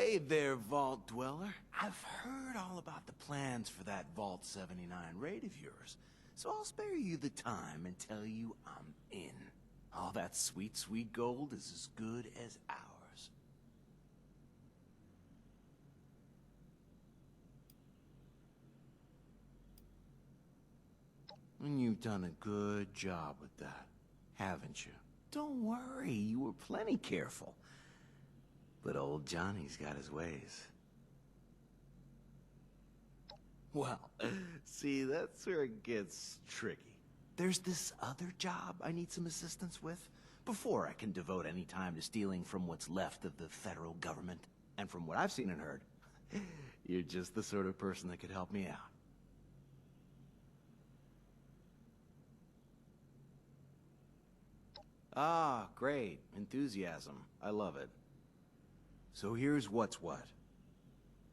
Hey there, Vault Dweller. I've heard all about the plans for that Vault 79 raid of yours, so I'll spare you the time and tell you I'm in. All that sweet, sweet gold is as good as ours. And you've done a good job with that, haven't you? Don't worry, you were plenty careful. But old Johnny's got his ways. Well, see, that's where it gets tricky. There's this other job I need some assistance with before I can devote any time to stealing from what's left of the federal government. And from what I've seen and heard, you're just the sort of person that could help me out. Ah, great. Enthusiasm. I love it. So here's what's what.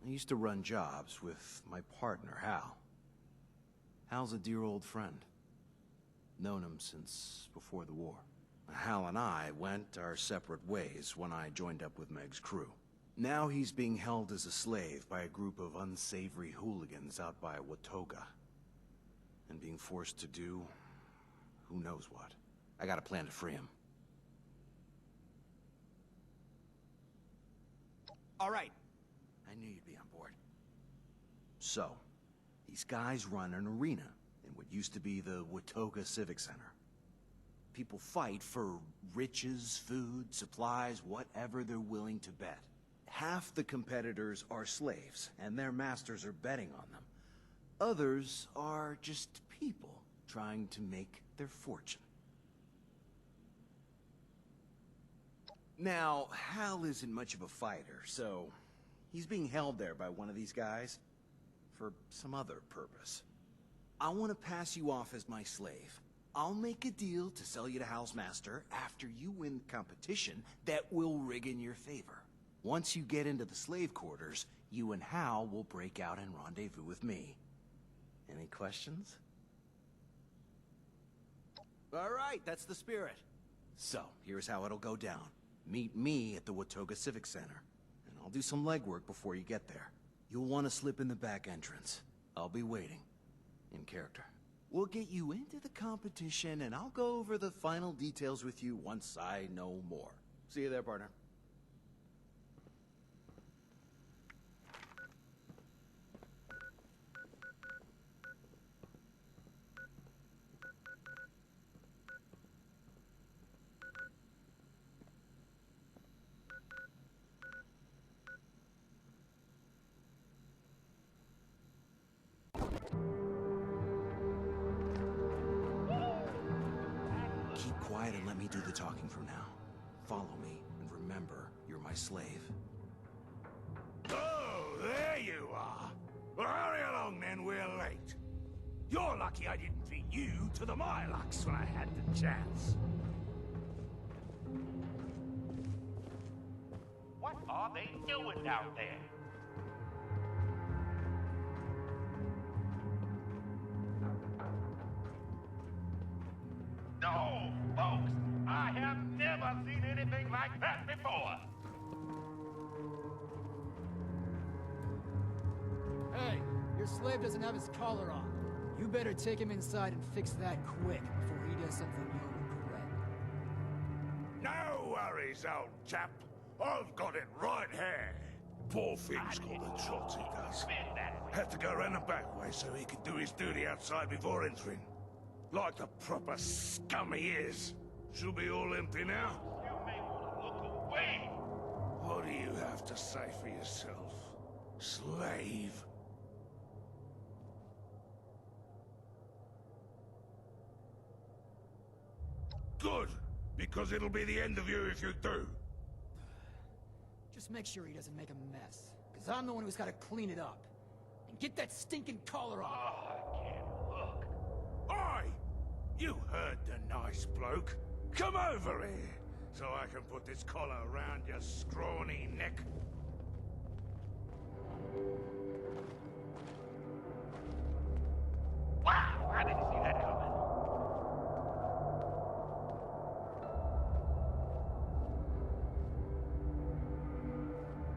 I used to run jobs with my partner, Hal. Hal's a dear old friend. Known him since before the war. Hal and I went our separate ways when I joined up with Meg's crew. Now he's being held as a slave by a group of unsavory hooligans out by Watoga. And being forced to do who knows what. I got a plan to free him. All right. I knew you'd be on board. So, these guys run an arena in what used to be the Watoga Civic Center. People fight for riches, food, supplies, whatever they're willing to bet. Half the competitors are slaves, and their masters are betting on them. Others are just people trying to make their fortune. Now, Hal isn't much of a fighter, so he's being held there by one of these guys for some other purpose. I want to pass you off as my slave. I'll make a deal to sell you to Hal's master after you win the competition that will rig in your favor. Once you get into the slave quarters, you and Hal will break out and rendezvous with me. Any questions? All right, that's the spirit. So, here's how it'll go down. Meet me at the Watoga Civic Center, and I'll do some legwork before you get there. You'll want to slip in the back entrance. I'll be waiting, in character. We'll get you into the competition, and I'll go over the final details with you once I know more. See you there, partner. And let me do the talking from now. Follow me, and remember, you're my slave. Oh, there you are. Well, hurry along then, we're late. You're lucky I didn't feed you to the Mylocks when I had the chance. What are they doing down there? No, folks, I have never seen anything like that before. Hey, your slave doesn't have his collar on. You better take him inside and fix that quick before he does something you'll regret. No worries, old chap. I've got it right here. Poor thing's got the trots, he does. Had to go around the back way so he could do his duty outside before entering. Like the proper scum he is. She'll be all empty now. You may want to look away. What do you have to say for yourself, slave? Good, because it'll be the end of you if you do. Just make sure he doesn't make a mess, because I'm the one who's got to clean it up. And get that stinking collar off. Oh, I can't look. Oi! You heard the nice bloke. Come over here, so I can put this collar around your scrawny neck. Wow, I didn't see that coming.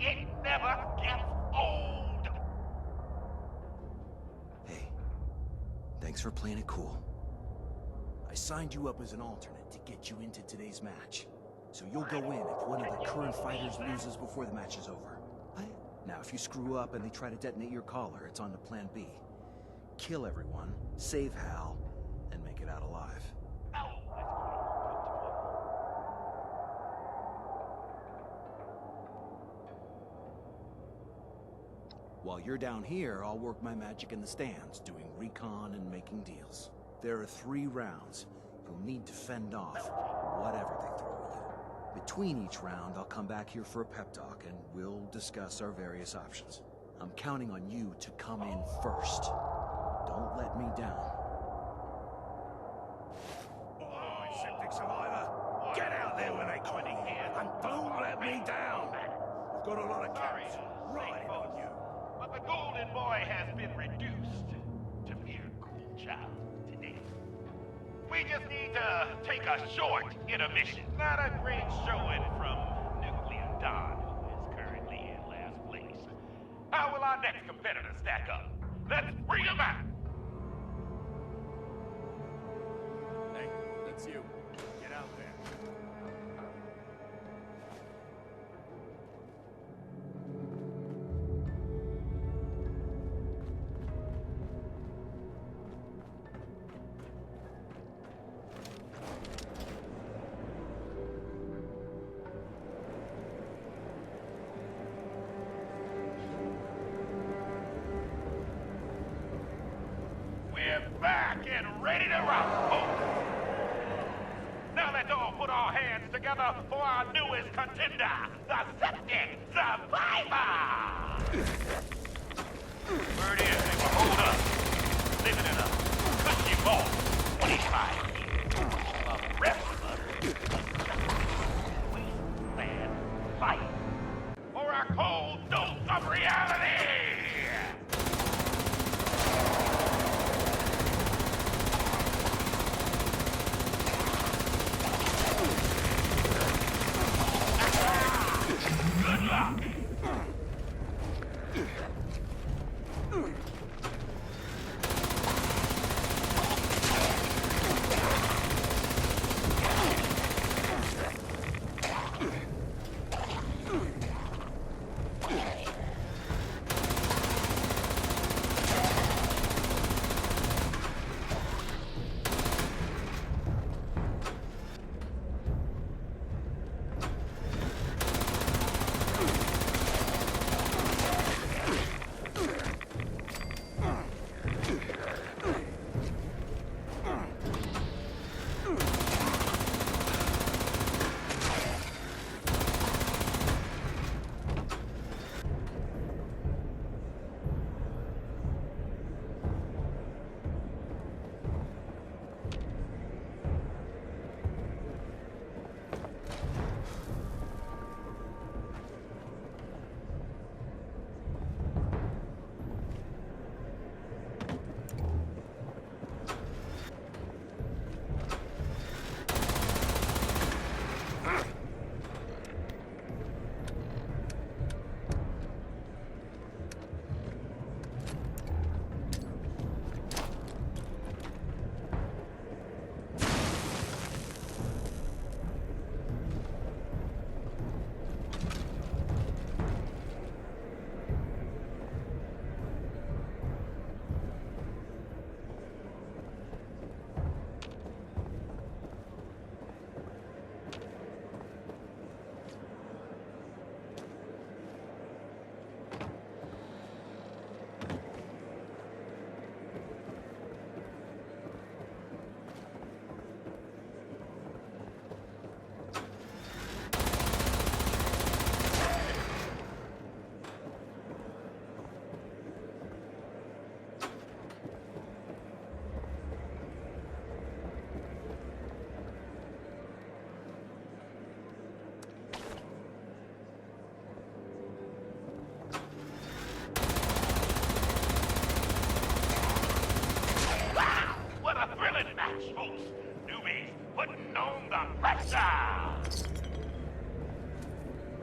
It never Thanks for playing it cool. I signed you up as an alternate to get you into today's match. So you'll go in if one of the current fighters loses before the match is over. Now, if you screw up and they try to detonate your collar, it's on to plan B. Kill everyone, save Hal, and make it out alive. While you're down here, I'll work my magic in the stands, doing recon and making deals. There are 3 rounds. You'll need to fend off whatever they throw at you. Between each round, I'll come back here for a pep talk, and we'll discuss our various options. I'm counting on you to come in first. Don't let me down. Oh, septic survivor! Get out there when they call you, and don't let me down! I've got a lot of carries riding on you. But the golden boy has been reduced to mere cool child today. We just need to take a short intermission. Not a great showing from Nuclear Don, who is currently in last place. How will our next competitor stack up? Let's bring him out! Hey, that's you. Get out there. We're back and ready to rock, folks. Now let's all put our hands together for our newest contender, the Septic Survivor! Word is they were holed up, living in a cushy vault, 25 years of restless, wasteland life for a cold dose of reality! Good luck!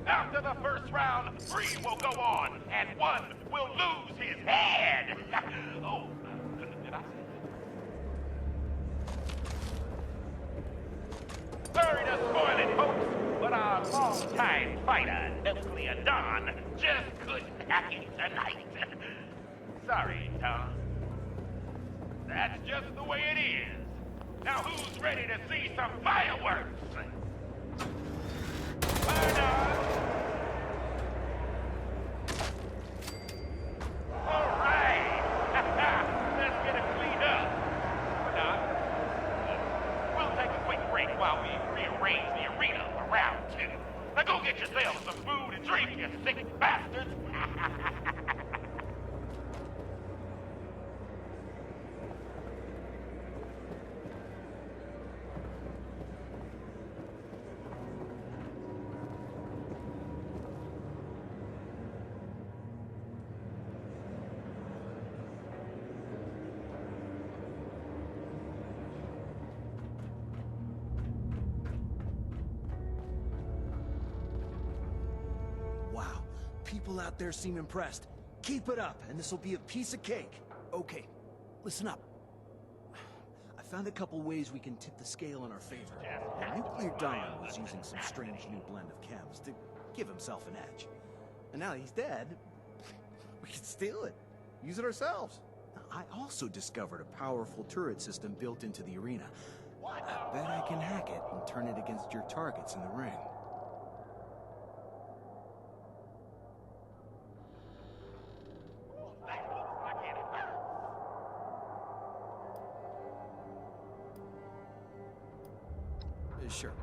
After the first round, 3 will go on, and 1 will lose his head. Oh, did I say that? fighter, Nuclear Dawn, just couldn't hack it tonight. Sorry, Tom. That's just the way it is. Now who's ready to see some fireworks? Burn on! All right! Let's get it cleaned up. Or not. We'll take a quick break while we rearrange the arena for round 2. Now go get yourself some food and drink, you sick bastards! Wow, people out there seem impressed. Keep it up, and this'll be a piece of cake. Okay, listen up. I found a couple ways we can tip the scale in our favor. Nuclear Dawn was using some strange new blend of chems to give himself an edge. And now he's dead, we can steal it. Use it ourselves. I also discovered a powerful turret system built into the arena. I bet I can hack it and turn it against your targets in the ring. Sure.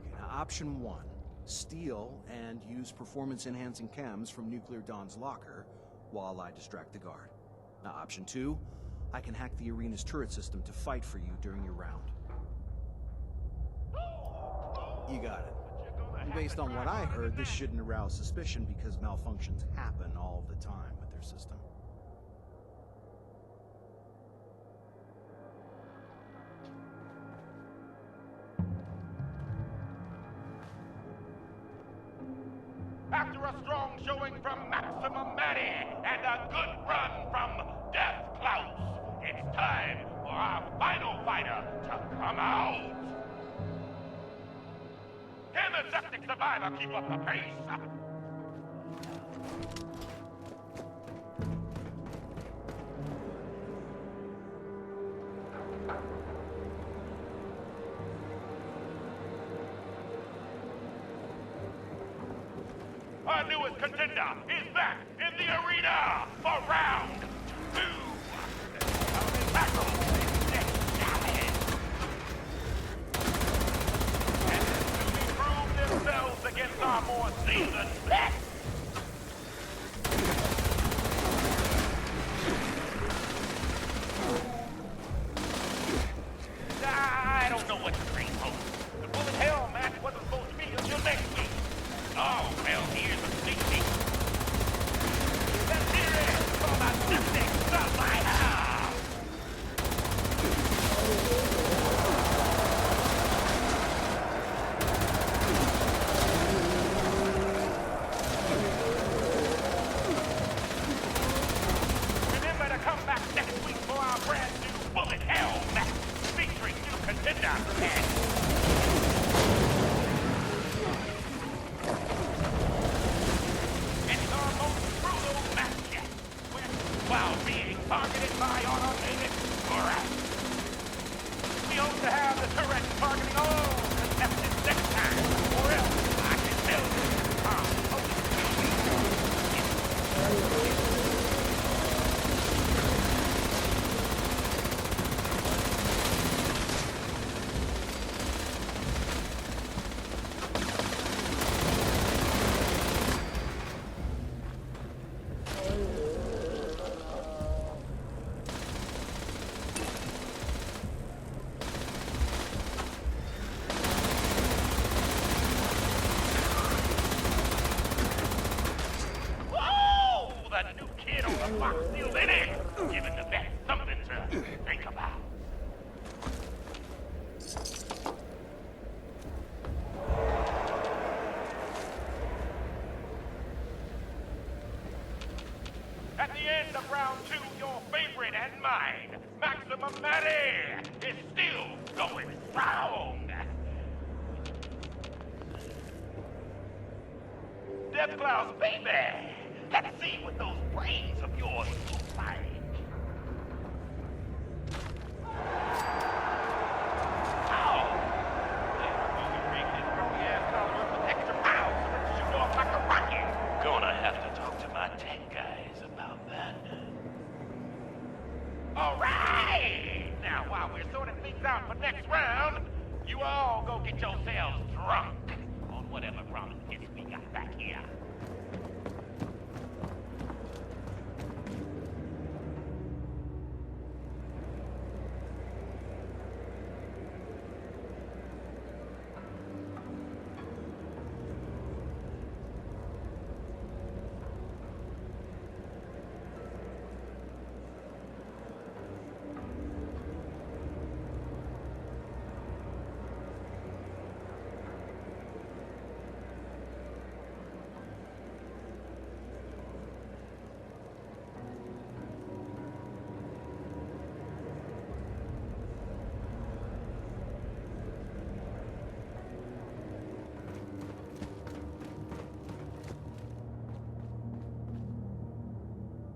Okay, now, option 1. Steal and use performance-enhancing chems from Nuclear Dawn's locker while I distract the guard. Now, option 2. I can hack the arena's turret system to fight for you during your round. You got it. And based on what I heard, this shouldn't arouse suspicion because malfunctions happen all the time with their system. After a strong showing from Maximum Maddie and a good run from Death Klaus, it's time for our final fighter to come out. Can the septic survivor keep up the pace? Our newest contender is back in the arena for round 2. Tackle next challenge. And to prove themselves against our more seasoned vets. I don't know what the dream holds. The bullet hell match wasn't supposed to be until next week. Oh, well, here's a sneak peek. Let's hear it for the septic survivor! Remember to come back next week for our brand new bullet hell match featuring new contender and while being targeted by automated turrets. We hope to have the turret targeting all contestants next time, or else I can tell you. Giving the vet something to think about. At the end of round 2, your favorite and mine, Maximum Maddie, is still going strong. Death Clouds, baby! Let's see what those brains of yours look like. Oh! You rig this grumpy-ass collar up with extra power so it shoot off like a rocket. Gonna have to talk to my tech guys about that. All right! Now, while we're sorting things out for next round, you all go get yourselves drunk on whatever ramen hits we got back here.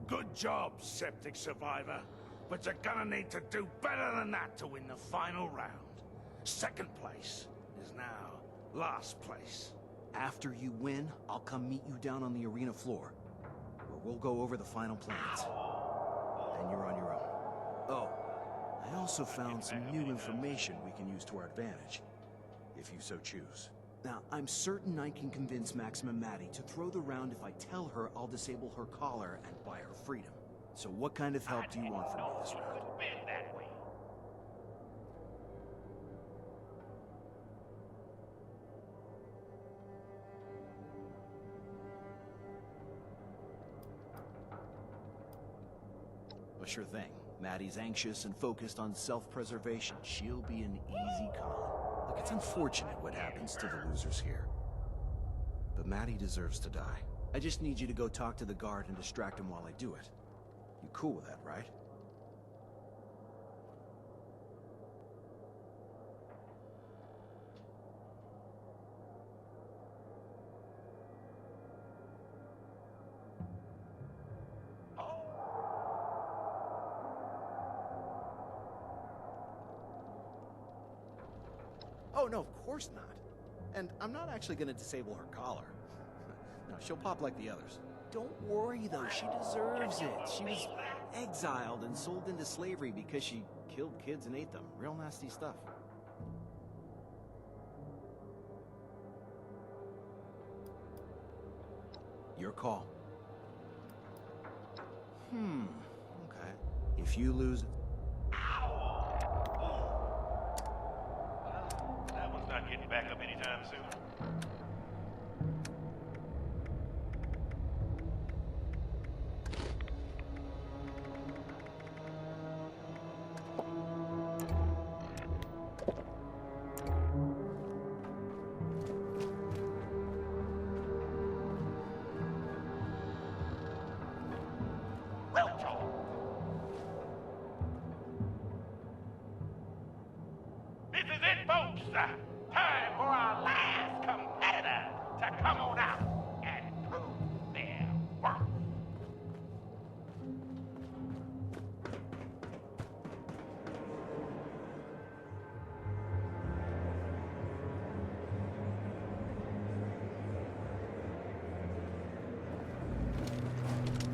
Good job, Septic Survivor. But you're gonna need to do better than that to win the final round. Second place is now last place. After you win, I'll come meet you down on the arena floor, where we'll go over the final plans. Then you're on your own. Oh, I also found some new information we can use to our advantage, if you so choose. Now, I'm certain I can convince Maximum Maddie to throw the round if I tell her I'll disable her collar and buy her freedom. So what kind of help do you want from me this round? Been that way. Well, sure thing. Maddie's anxious and focused on self-preservation. She'll be an easy call. Look, it's unfortunate what happens to the losers here. But Maddie deserves to die. I just need you to go talk to the guard and distract him while I do it. You cool with that, right? Oh, no, of course not. And I'm not actually going to disable her collar. No, she'll pop like the others. Don't worry, though. She deserves it. She was exiled and sold into slavery because she killed kids and ate them. Real nasty stuff. Your call. Okay. If you lose... That one's not getting back up anytime soon. This is it, folks. Time for our last competitor to come on out and prove their worth.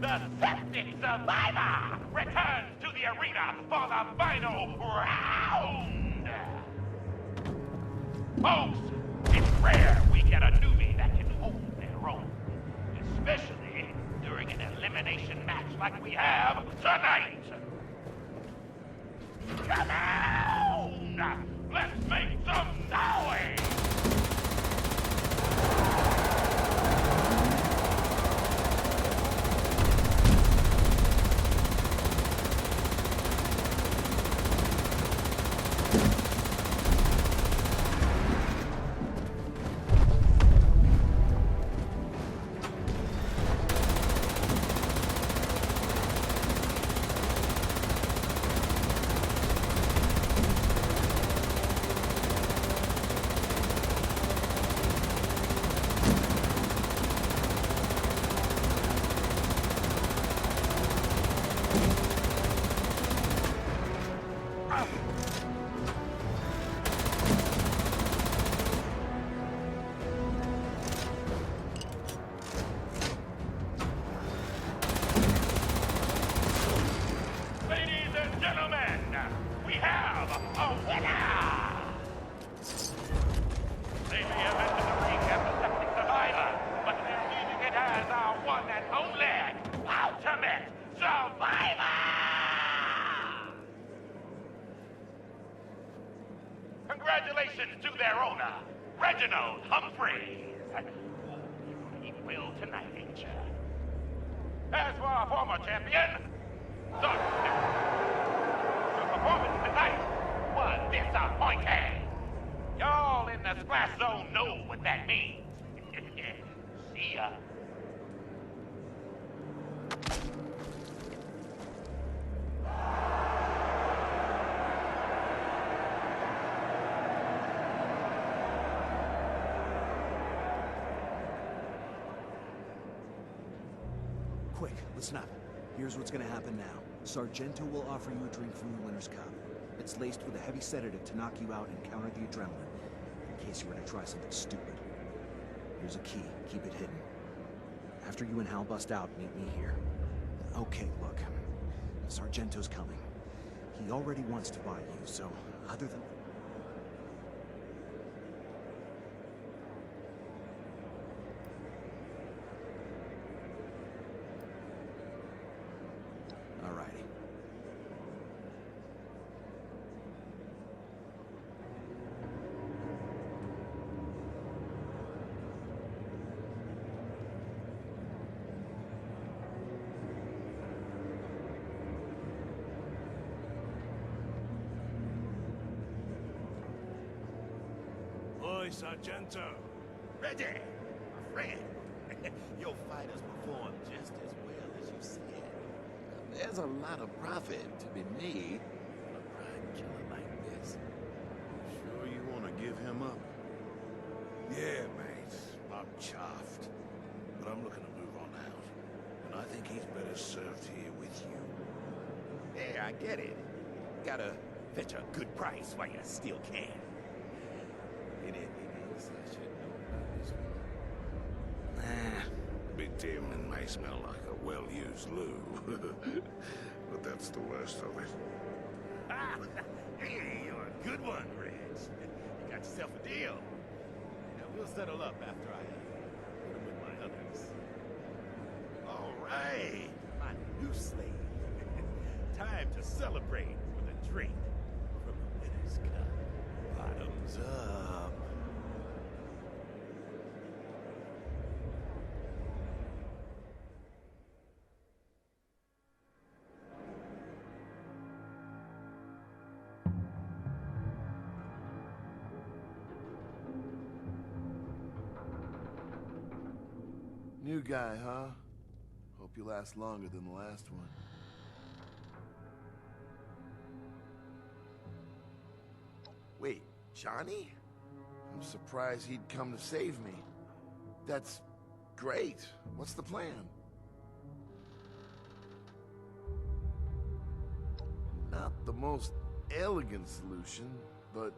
The Septic Survivor returns to the arena for the final round. Folks, it's rare we get a newbie that can hold their own, especially during an elimination match like we have tonight. Come on! Let's make some noise! Ladies and gentlemen, we have a winner! They may have entered the ring as a septic survivor, but they're leaving it as our one and only ultimate survivor! Congratulations to their owner, Reginald Humphreys. Eat well tonight, ain't ya? As for our former champion, Doug, your performance tonight was disappointing. Y'all in the splash zone know what that means. See ya. Quick, listen up. Here's what's gonna happen now. Sargento will offer you a drink from the winner's cup. It's laced with a heavy sedative to knock you out and counter the adrenaline, in case you were to try something stupid. Here's a key. Keep it hidden. After you and Hal bust out, meet me here. Okay, look. Sargento's coming. He already wants to buy you, so other than... Alrighty. Oi, Sargento. Reggie, my friend, your fighters performed just as well as you said. There's a lot of profit to be made on a prime killer like this. Sure you want to give him up? Yeah, mate. I'm chuffed. But I'm looking to move on out. And I think he's better served here with you. Yeah, I get it. Gotta fetch a good price while you still can. It is, I should know about this one. Bit dim and may smell like a well-used loo. But that's the worst of it. Hey, you're a good one, Reg. You got yourself a deal. Now, we'll settle up after I put him with my others. All right, my new slave. Time to celebrate with a drink from the winner's cup. Bottoms up. New guy, huh? Hope you last longer than the last one. Wait, Johnny? I'm surprised he'd come to save me. That's great. What's the plan? Not the most elegant solution, but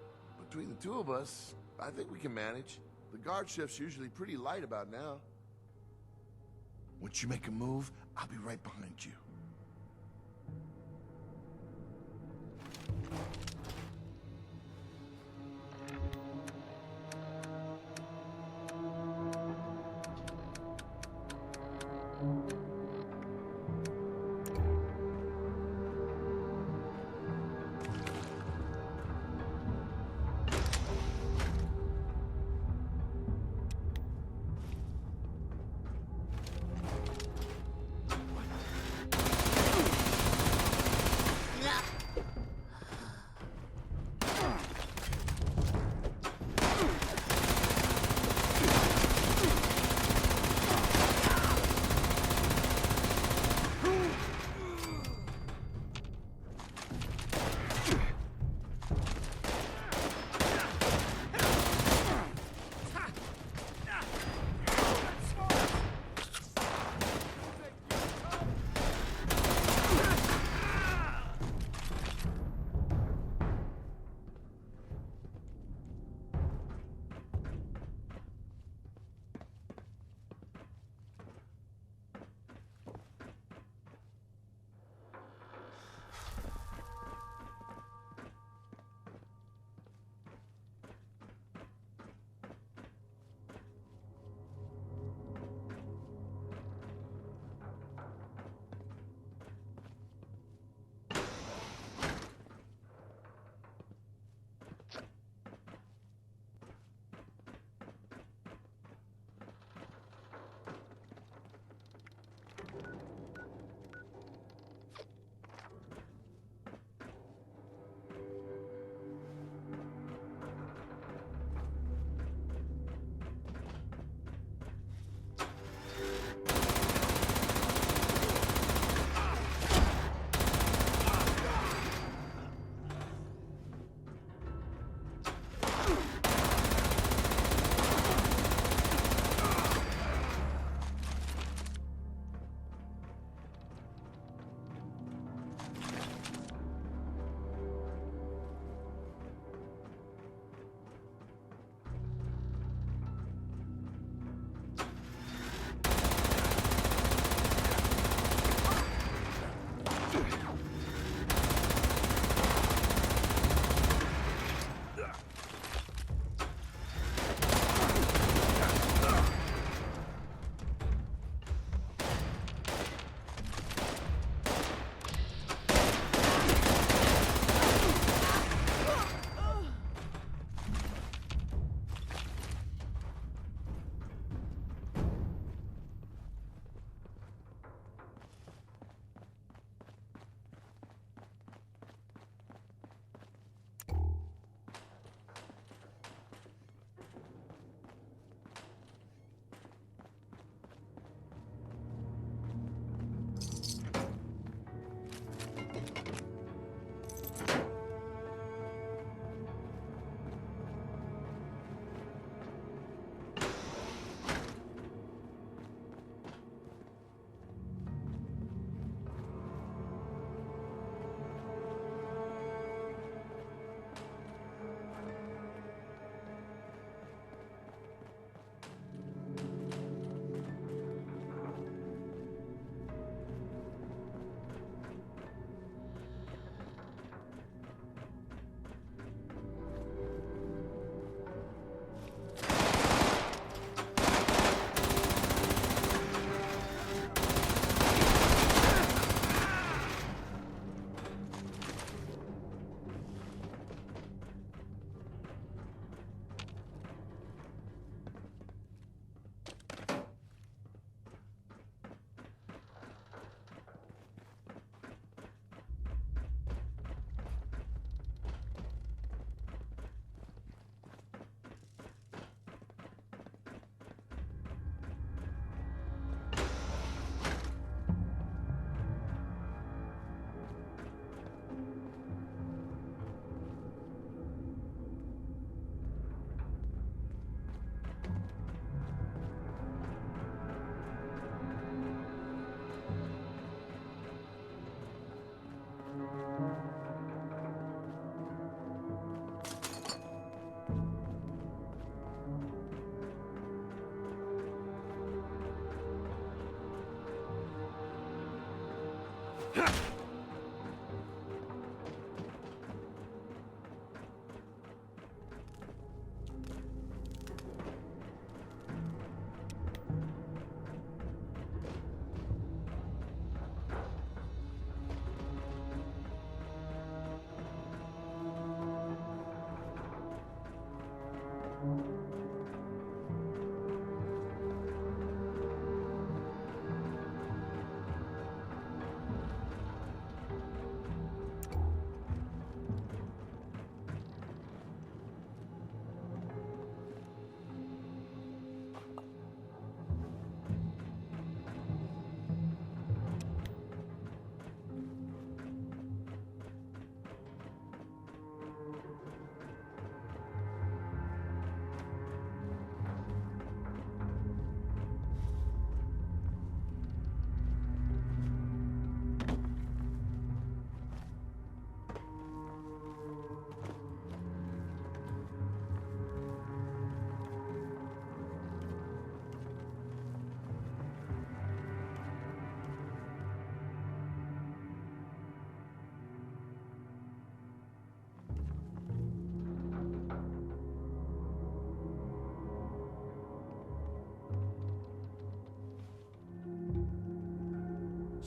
between the two of us, I think we can manage. The guard shift's usually pretty light about now. Once you make a move, I'll be right behind you.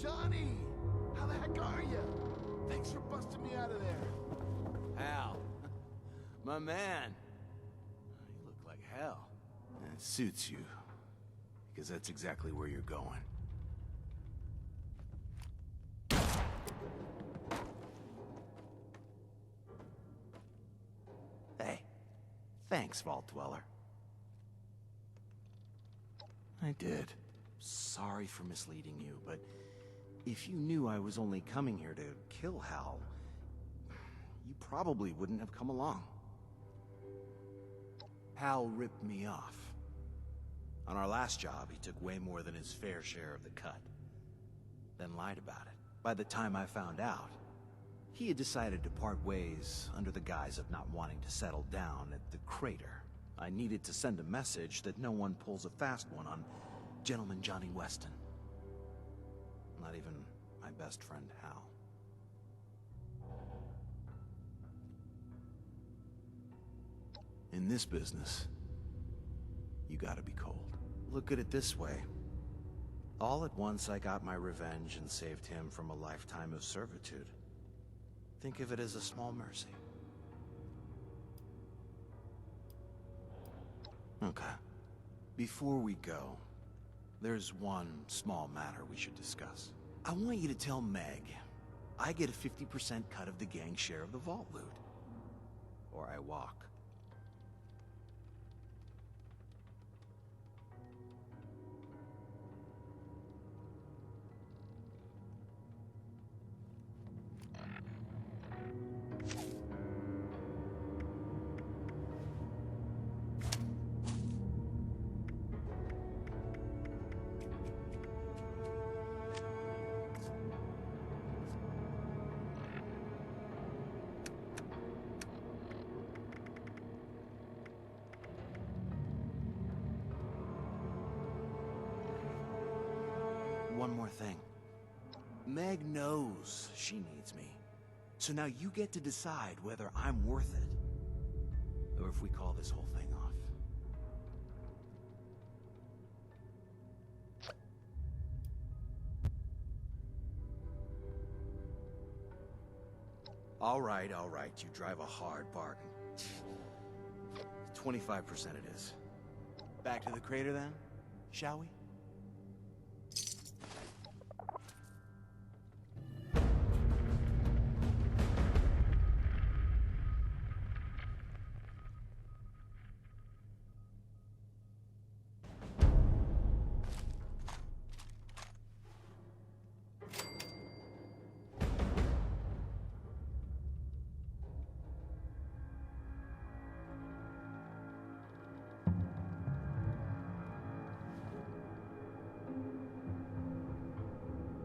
Johnny! How the heck are you? Thanks for busting me out of there. Hal. My man. You look like hell. And it suits you. Because that's exactly where you're going. Hey. Thanks, Vault Dweller. I did. Sorry for misleading you, but if you knew I was only coming here to kill Hal, you probably wouldn't have come along. Hal ripped me off. On our last job, he took way more than his fair share of the cut. Then lied about it. By the time I found out, he had decided to part ways under the guise of not wanting to settle down at the crater. I needed to send a message that no one pulls a fast one on Gentleman Johnny Weston. Not even my best friend, Hal. In this business, you gotta be cold. Look at it this way. All at once, I got my revenge and saved him from a lifetime of servitude. Think of it as a small mercy. Okay. Before we go, there's one small matter we should discuss. I want you to tell Meg I get a 50% cut of the gang's share of the vault loot. Or I walk. One more thing. Meg knows she needs me. So now you get to decide whether I'm worth it, or if we call this whole thing off. All right, you drive a hard bargain. 25% it is. Back to the crater then, shall we?